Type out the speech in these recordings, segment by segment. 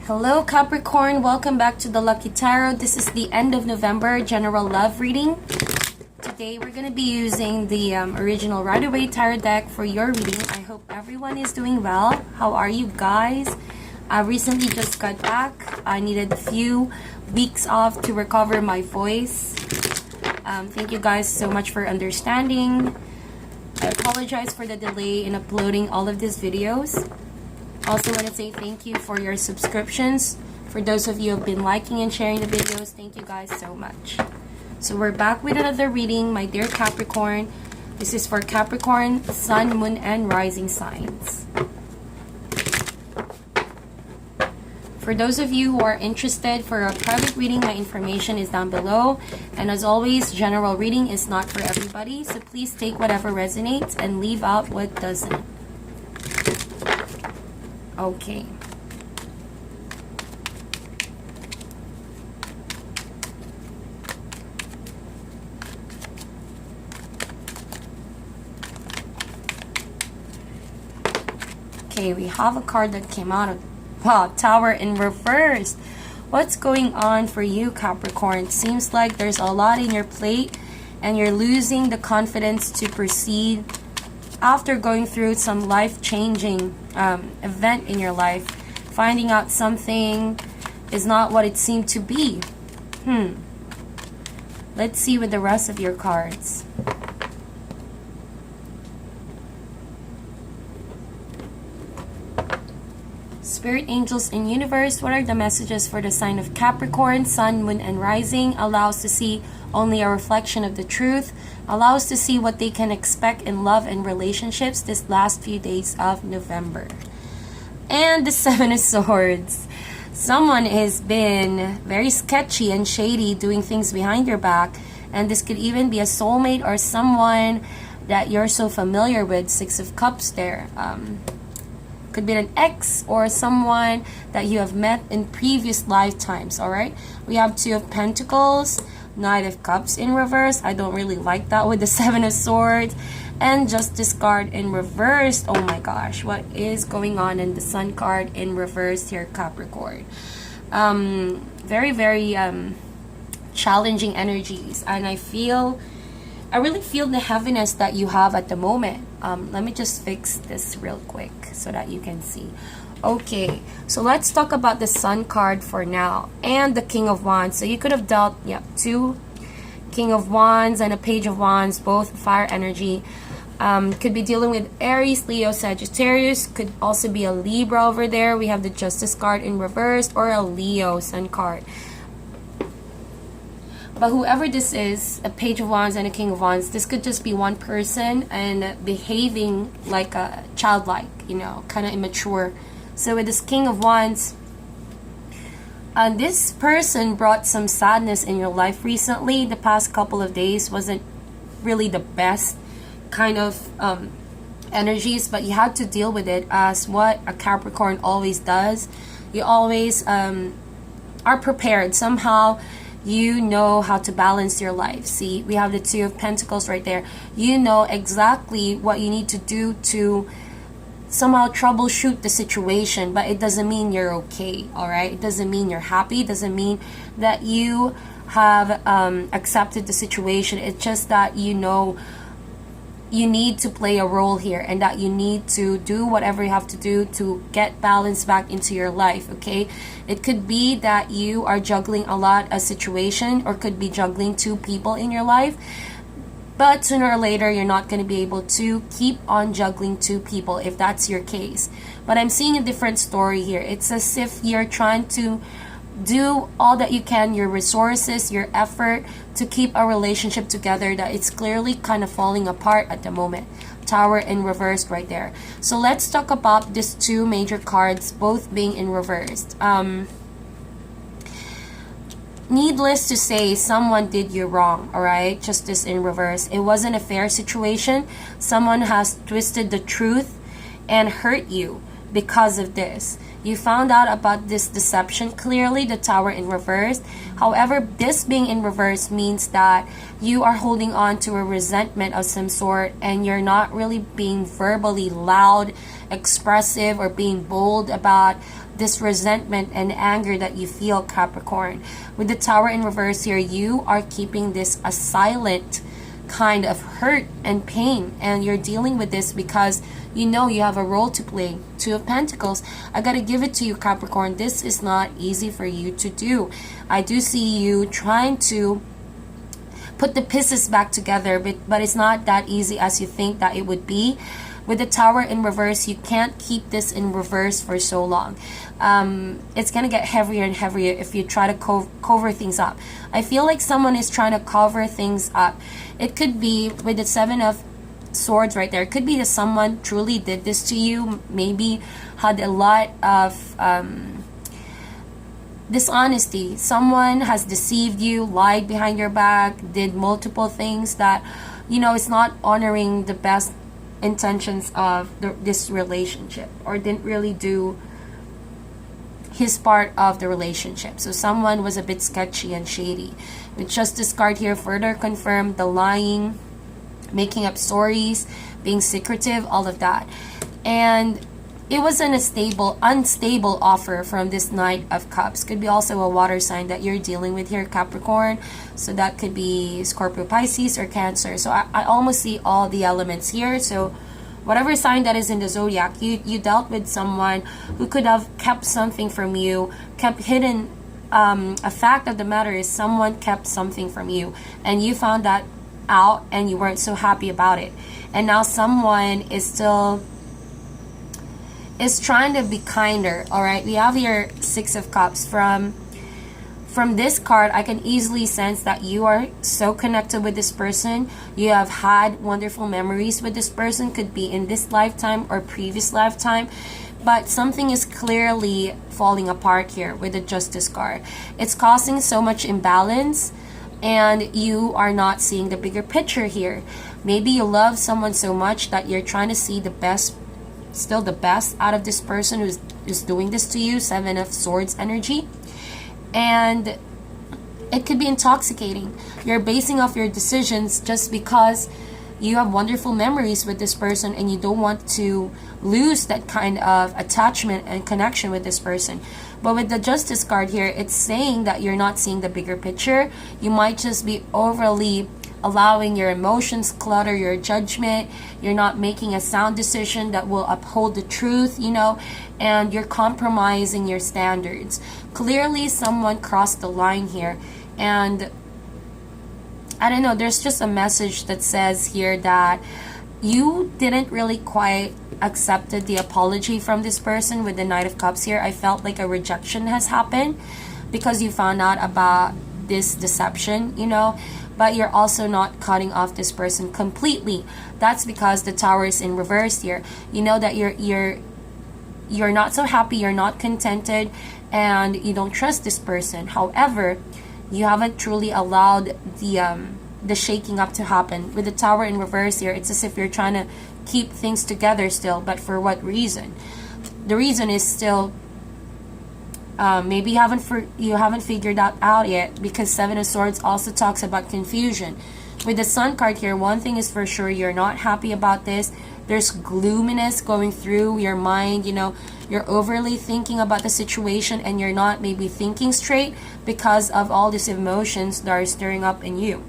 Hello Capricorn, welcome back to the Lucky Tarot. This is the end of November general love reading. Today we're going to be using the original Rider-Waite Tarot deck for your reading. I hope everyone is doing well. How are you guys? I recently just got back. I needed a few weeks off to recover my voice. Thank you guys so much for understanding. I apologize for the delay in uploading all of these videos. Also want to say thank you for your subscriptions. For those of you who have been liking and sharing the videos, thank you guys so much. So we're back with another reading, my dear Capricorn. This is for Capricorn, Sun, Moon, and Rising signs. For those of you who are interested for a private reading, my information is down below. And as always, general reading is not for everybody. So please take whatever resonates and leave out what doesn't. Okay. Okay, we have a card that came out of, wow, Tower in reverse. What's going on for you, Capricorn? Seems like there's a lot in your plate and you're losing the confidence to proceed after going through some life-changing event in your life. Finding out something is not what it seemed to be. Let's see with the rest of your cards. Spirit, angels, and universe, what are the messages for the sign of Capricorn, Sun, Moon, and Rising? Allow us to see only a reflection of the truth. Allow us to see what they can expect in love and relationships this last few days of November. And the Seven of Swords. Someone has been very sketchy and shady, doing things behind your back. And this could even be a soulmate or someone that you're so familiar with. Six of Cups there. Could be an ex or someone that you have met in previous lifetimes, alright? We have Two of Pentacles, Knight of Cups in reverse. I don't really like that with the Seven of Swords. And Justice card in reverse. Oh my gosh, what is going on in the Sun card in reverse here, Capricorn? Very, very challenging energies. And I really feel the heaviness that you have at the moment. Let me just fix this real quick so that you can see. Okay, so let's talk about the Sun card for now and the King of Wands. So you could have dealt, two King of Wands and a Page of Wands, both fire energy. Could be dealing with Aries, Leo, Sagittarius. Could also be a Libra over there. We have the Justice card in reverse, or a Leo Sun card. But whoever this is, a Page of Wands and a King of Wands, this could just be one person and behaving like a childlike, kind of immature. So with this King of Wands, this person brought some sadness in your life recently. The past couple of days wasn't really the best kind of energies, but you had to deal with it as what a Capricorn always does. You always are prepared. Somehow you know how to balance your life. See, we have the Two of Pentacles right there. You know exactly what you need to do to somehow troubleshoot the situation, but it doesn't mean you're okay, all right? It doesn't mean you're happy. It doesn't mean that you have accepted the situation. It's just that you know you need to play a role here and that you need to do whatever you have to do to get balance back into your life, okay? It could be that you are juggling a lot of situation, or could be juggling two people in your life. But sooner or later, you're not going to be able to keep on juggling two people if that's your case. But I'm seeing a different story here. It's as if you're trying to do all that you can, your resources, your effort to keep a relationship together that it's clearly kind of falling apart at the moment. Tower in reverse right there. So let's talk about these two major cards, both being in reverse. Needless to say, someone did you wrong, alright? Justice in reverse. It wasn't a fair situation. Someone has twisted the truth and hurt you because of this. You found out about this deception. Clearly, the Tower in reverse. However, this being in reverse means that you are holding on to a resentment of some sort and you're not really being verbally loud, expressive, or being bold about this resentment and anger that you feel, Capricorn. With the Tower in reverse here, you are keeping this a silent kind of hurt and pain, and you're dealing with this because you know you have a role to play. Two of Pentacles. I gotta give it to you, Capricorn. This is not easy for you to do. I do see you trying to put the pieces back together, but it's not that easy as you think that it would be. With the Tower in reverse, you can't keep this in reverse for so long. It's gonna get heavier and heavier if you try to cover things up. I feel like someone is trying to cover things up. It could be with the Seven of Swords right there. It could be that someone truly did this to you, maybe had a lot of dishonesty. Someone has deceived you, lied behind your back, did multiple things that, you know, it's not honoring the best intentions of this relationship, or didn't really do his part of the relationship. So someone was a bit sketchy and shady. With Justice card here, further confirmed the lying, making up stories, being secretive, all of that. And it was an unstable offer from this Knight of Cups. Could be also a water sign that you're dealing with here, Capricorn. So that could be Scorpio, Pisces, or Cancer. So I almost see all the elements here. So whatever sign that is in the zodiac, you dealt with someone who could have kept something from you, kept hidden. A fact of the matter is someone kept something from you, and you found that out and you weren't so happy about it. And now someone is trying to be kinder. All right, we have here Six of Cups. From this card, I can easily sense that you are so connected with this person. You have had wonderful memories with this person, could be in this lifetime or previous lifetime, but something is clearly falling apart here with the Justice card. It's causing so much imbalance, and you are not seeing the bigger picture here. Maybe you love someone so much that you're trying to see the best, still the best out of this person who's doing this to you. Seven of Swords energy. And it could be intoxicating. You're basing off your decisions just because you have wonderful memories with this person and you don't want to lose that kind of attachment and connection with this person. But with the Justice card here, it's saying that you're not seeing the bigger picture. You might just be overly allowing your emotions clutter your judgment. You're not making a sound decision that will uphold the truth, you know, and you're compromising your standards. Clearly someone crossed the line here, and I don't know, there's just a message that says here that you didn't really quite accepted the apology from this person. With the Knight of Cups here, I felt like a rejection has happened because you found out about this deception, you know, but you're also not cutting off this person completely. That's because the Tower is in reverse here. You know that you're not so happy, you're not contented, and you don't trust this person. However, you haven't truly allowed the shaking up to happen. With the Tower in reverse here, it's as if you're trying to keep things together still, but for what reason? The reason is still maybe you haven't figured that out yet, because Seven of Swords also talks about confusion. With the Sun card here, one thing is for sure, you're not happy about this. There's gloominess going through your mind, you know, you're overly thinking about the situation and you're not maybe thinking straight because of all these emotions that are stirring up in you.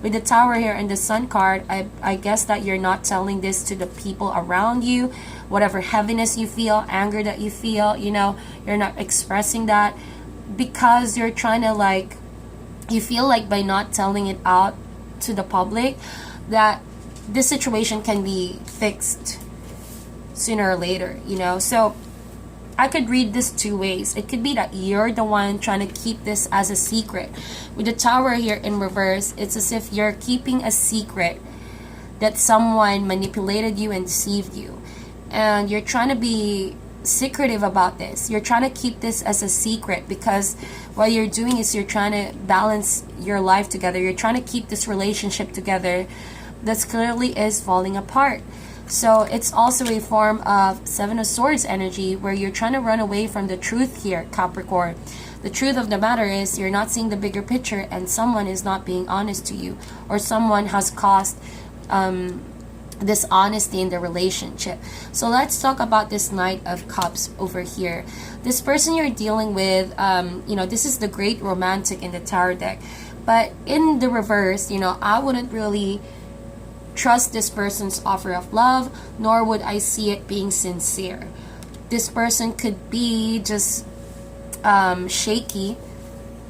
With the Tower here and the Sun card, I guess that you're not telling this to the people around you. Whatever heaviness you feel, anger that you feel, you know, you're not expressing that because you're trying to you feel like by not telling it out to the public that this situation can be fixed sooner or later, you know. So I could read this two ways. It could be that you're the one trying to keep this as a secret. With the Tower here in reverse, it's as if you're keeping a secret that someone manipulated you and deceived you. And you're trying to be secretive about this. You're trying to keep this as a secret because what you're doing is you're trying to balance your life together. You're trying to keep this relationship together that clearly is falling apart. So it's also a form of Seven of Swords energy where you're trying to run away from the truth here, Capricorn. The truth of the matter is you're not seeing the bigger picture, and someone is not being honest to you, or someone has caused dishonesty in the relationship. So let's talk about this Knight of Cups over here. This person you're dealing with, this is the great romantic in the tarot deck. But in the reverse, I wouldn't really trust this person's offer of love, nor would I see it being sincere. This person could be just shaky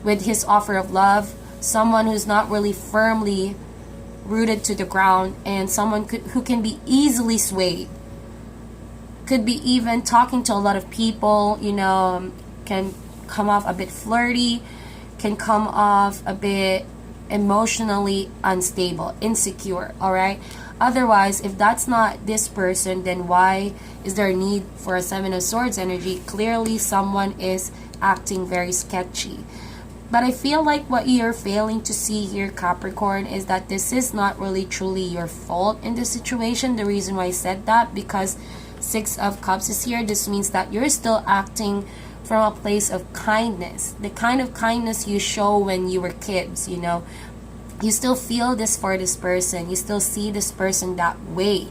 with his offer of love, someone who's not really firmly rooted to the ground, and someone who can be easily swayed. Could be even talking to a lot of people, can come off a bit flirty, can come off a bit emotionally unstable, insecure, all right? Otherwise, if that's not this person, then why is there a need for a Seven of Swords energy? Clearly, someone is acting very sketchy. But I feel like what you're failing to see here, Capricorn, is that this is not really truly your fault in this situation. The reason why I said that, because Six of Cups is here. This means that you're still acting from a place of kindness. The kind of kindness you show when you were kids, You still feel this for this person. You still see this person that way.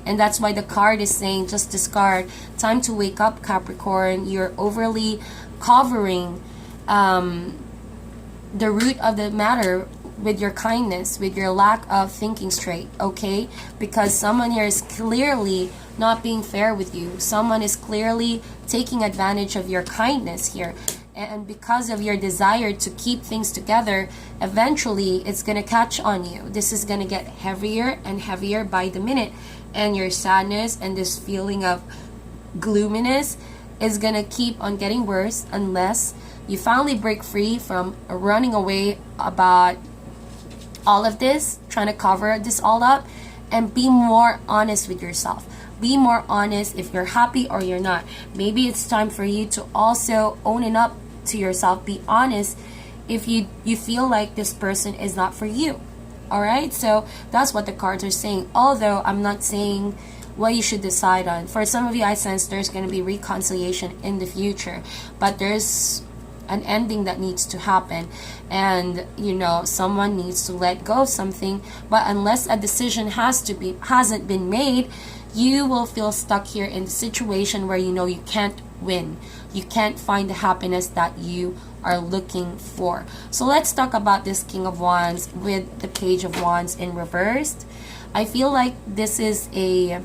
And that's why the card is saying, just discard. Time to wake up, Capricorn. You're overly covering the root of the matter with your kindness, with your lack of thinking straight, okay? Because someone here is clearly not being fair with you. Someone is clearly taking advantage of your kindness here. And because of your desire to keep things together, eventually it's going to catch on you. This is going to get heavier and heavier by the minute. And your sadness and this feeling of gloominess is going to keep on getting worse unless you finally break free from running away about all of this, trying to cover this all up, and be more honest with yourself. Be more honest if you're happy or you're not. Maybe it's time for you to also own it up to yourself. Be honest if you feel like this person is not for you. All right? So that's what the cards are saying. Although I'm not saying what you should decide on. For some of you, I sense there's going to be reconciliation in the future. But there's an ending that needs to happen, and someone needs to let go of something. But unless a decision hasn't been made, you will feel stuck here in the situation where you can't win. You can't find the happiness that you are looking for. So let's talk about this King of Wands with the Page of Wands in reversed. I feel like this is a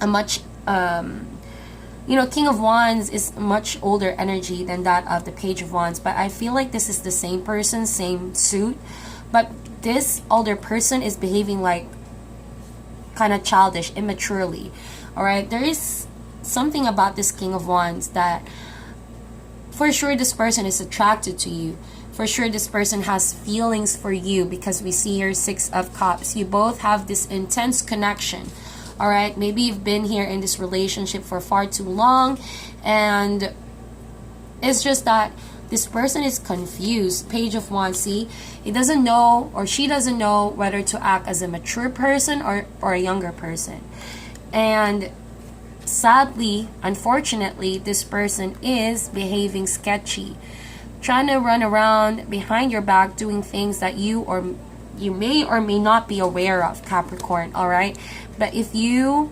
much King of Wands is much older energy than that of the Page of Wands, but I feel like this is the same person, same suit, but this older person is behaving like kind of childish, immaturely. All right, there is something about this King of Wands that for sure this person is attracted to you. For sure this person has feelings for you, because we see here Six of Cups. You both have this intense connection. All right, maybe you've been here in this relationship for far too long, and it's just that this person is confused. Page of Wands, see, he doesn't know, or she doesn't know whether to act as a mature person or a younger person. And sadly, unfortunately, this person is behaving sketchy, trying to run around behind your back doing things that you may or may not be aware of, Capricorn. All right, but if you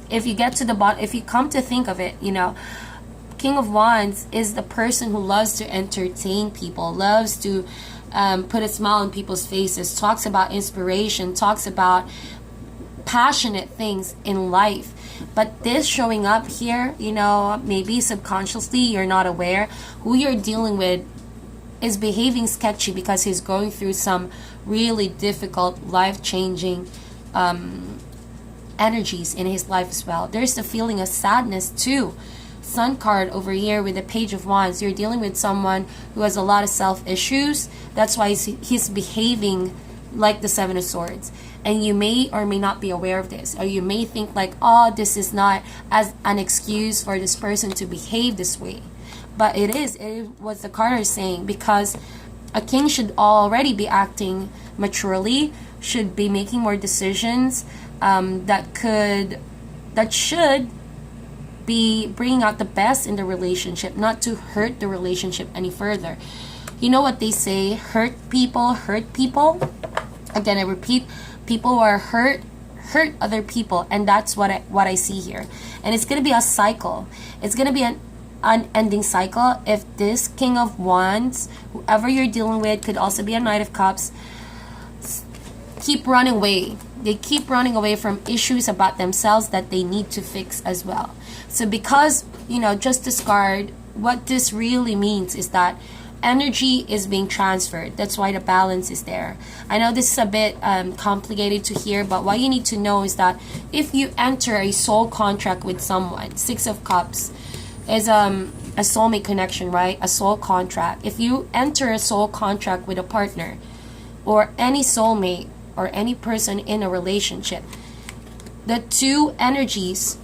get to the bottom, if you come to think of it, King of Wands is the person who loves to entertain people, loves to put a smile on people's faces, talks about inspiration, talks about passionate things in life. But this showing up here, maybe subconsciously you're not aware, who you're dealing with is behaving sketchy because he's going through some really difficult, life-changing energies in his life as well. There's the feeling of sadness too. Sun card over here with the Page of Wands. You're dealing with someone who has a lot of self-issues. That's why he's behaving like the Seven of Swords. And you may or may not be aware of this. Or you may think like, oh, this is not as an excuse for this person to behave this way. But it is. It is what the card is saying. Because a king should already be acting maturely. Should be making more decisions that should be bringing out the best in the relationship, not to hurt the relationship any further. You know what they say, hurt people hurt people. Again, I repeat, people who are hurt hurt other people, and that's what I see here. And it's going to be a cycle. It's going to be an unending cycle. If this King of Wands, whoever you're dealing with, could also be a Knight of Cups, keep running away. They keep running away from issues about themselves that they need to fix as well. So because, just discard, what this really means is that energy is being transferred. That's why the balance is there. I know this is a bit complicated to hear, but what you need to know is that if you enter a soul contract with someone, Six of Cups is a soulmate connection, right? A soul contract. If you enter a soul contract with a partner or any soulmate or any person in a relationship, the two energies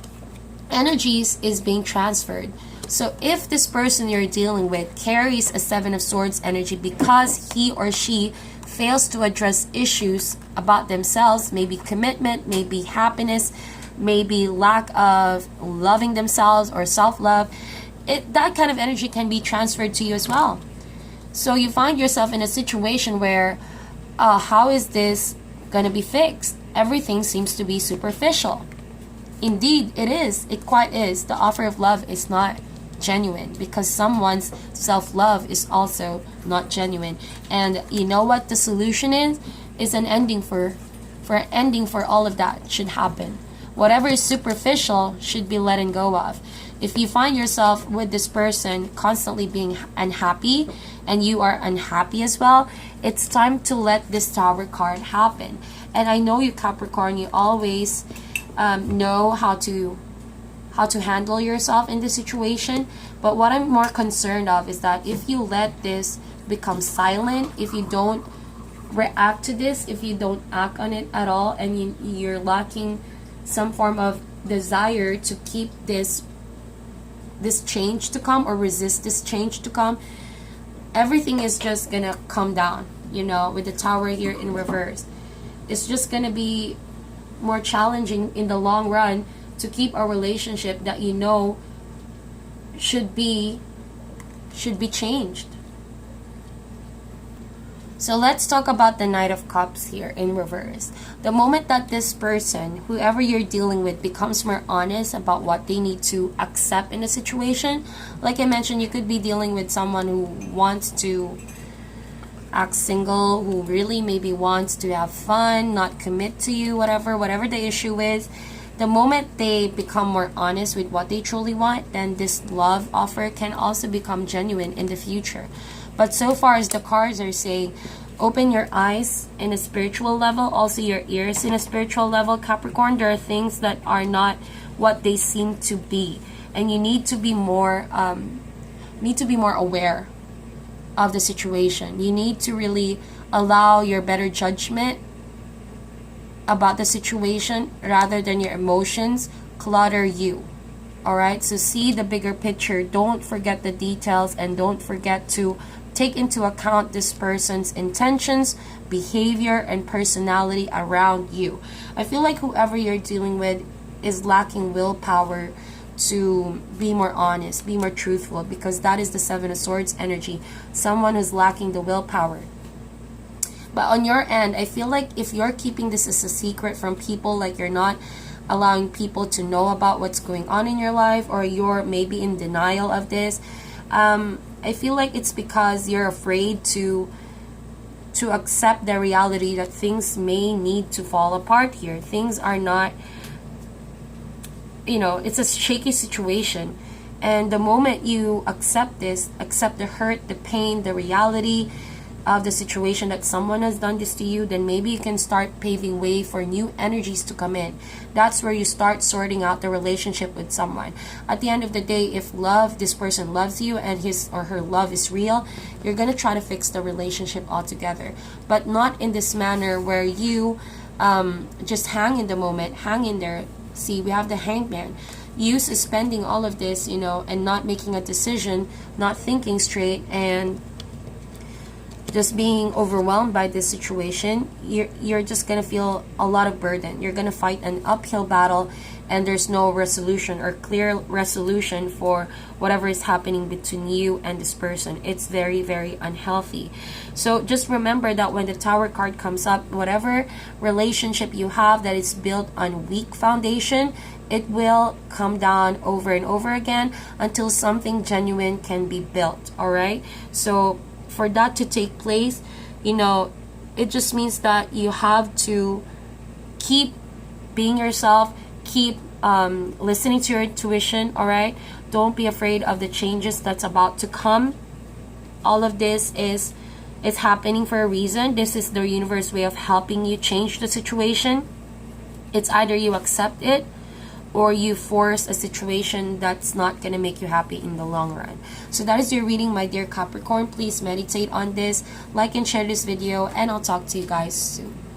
is being transferred. So if this person you're dealing with carries a Seven of Swords energy because he or she fails to address issues about themselves, maybe commitment, maybe happiness, maybe lack of loving themselves or self-love, that kind of energy can be transferred to you as well. So you find yourself in a situation where, how is this going to be fixed? Everything seems to be superficial. Indeed, it is. It quite is. The offer of love is not genuine because someone's self-love is also not genuine. And you know what the solution is an ending for all of that should happen. Whatever is superficial should be letting go of. If you find yourself with this person constantly being unhappy and you are unhappy as well, it's time to let this Tower card happen. And I know you, Capricorn, you always know how to handle yourself in this situation. But what I'm more concerned of is that if you let this become silent, if you don't react to this, if you don't act on it at all, and you're lacking some form of desire to keep this change to come or resist this change to come, everything is just gonna come down, with the Tower here in reverse. It's just gonna be more challenging in the long run to keep a relationship that should be changed. So let's talk about the Knight of Cups here in reverse. The moment that this person, whoever you're dealing with, becomes more honest about what they need to accept in a situation, like I mentioned, you could be dealing with someone who wants to act single, who really maybe wants to have fun, not commit to you, whatever the issue is. The moment they become more honest with what they truly want, then this love offer can also become genuine in the future. But so far as the cards are saying, open your eyes in a spiritual level, also your ears in a spiritual level, Capricorn. There are things that are not what they seem to be, and you need to be more aware of the situation. You need to really allow your better judgment about the situation rather than your emotions clutter you. Alright, so see the bigger picture. Don't forget the details, and don't forget to take into account this person's intentions, behavior, and personality around you. I feel like whoever you're dealing with is lacking willpower to be more honest, be more truthful, because that is the Seven of Swords energy. Someone who's lacking the willpower. But on your end, I feel like if you're keeping this as a secret from people, like you're not allowing people to know about what's going on in your life, or you're maybe in denial of this, I feel like it's because you're afraid to accept the reality that things may need to fall apart here. Things are not, it's a shaky situation. And the moment you accept this, accept the hurt, the pain, the reality of the situation that someone has done this to you, then maybe you can start paving way for new energies to come in. That's where you start sorting out the relationship with someone. At the end of the day, if this person loves you and his or her love is real, you're going to try to fix the relationship altogether. But not in this manner where you just hang in the moment, hang in there. See, we have the Hangman. You suspending all of this, and not making a decision, not thinking straight, and just being overwhelmed by this situation, you're just gonna feel a lot of burden. You're gonna fight an uphill battle, and there's no resolution or clear resolution for whatever is happening between you and this person. It's very, very unhealthy. So just remember that when the Tower card comes up, whatever relationship you have that is built on weak foundation, it will come down over and over again until something genuine can be built. All right, so for that to take place, you know, it just means that you have to keep being yourself, keep listening to your intuition. All right, don't be afraid of the changes that's about to come. All of this is happening for a reason. This is the universe way of helping you change the situation. It's either you accept it or you force a situation that's not going to make you happy in the long run. So that is your reading, my dear Capricorn. Please meditate on this, like and share this video, and I'll talk to you guys soon.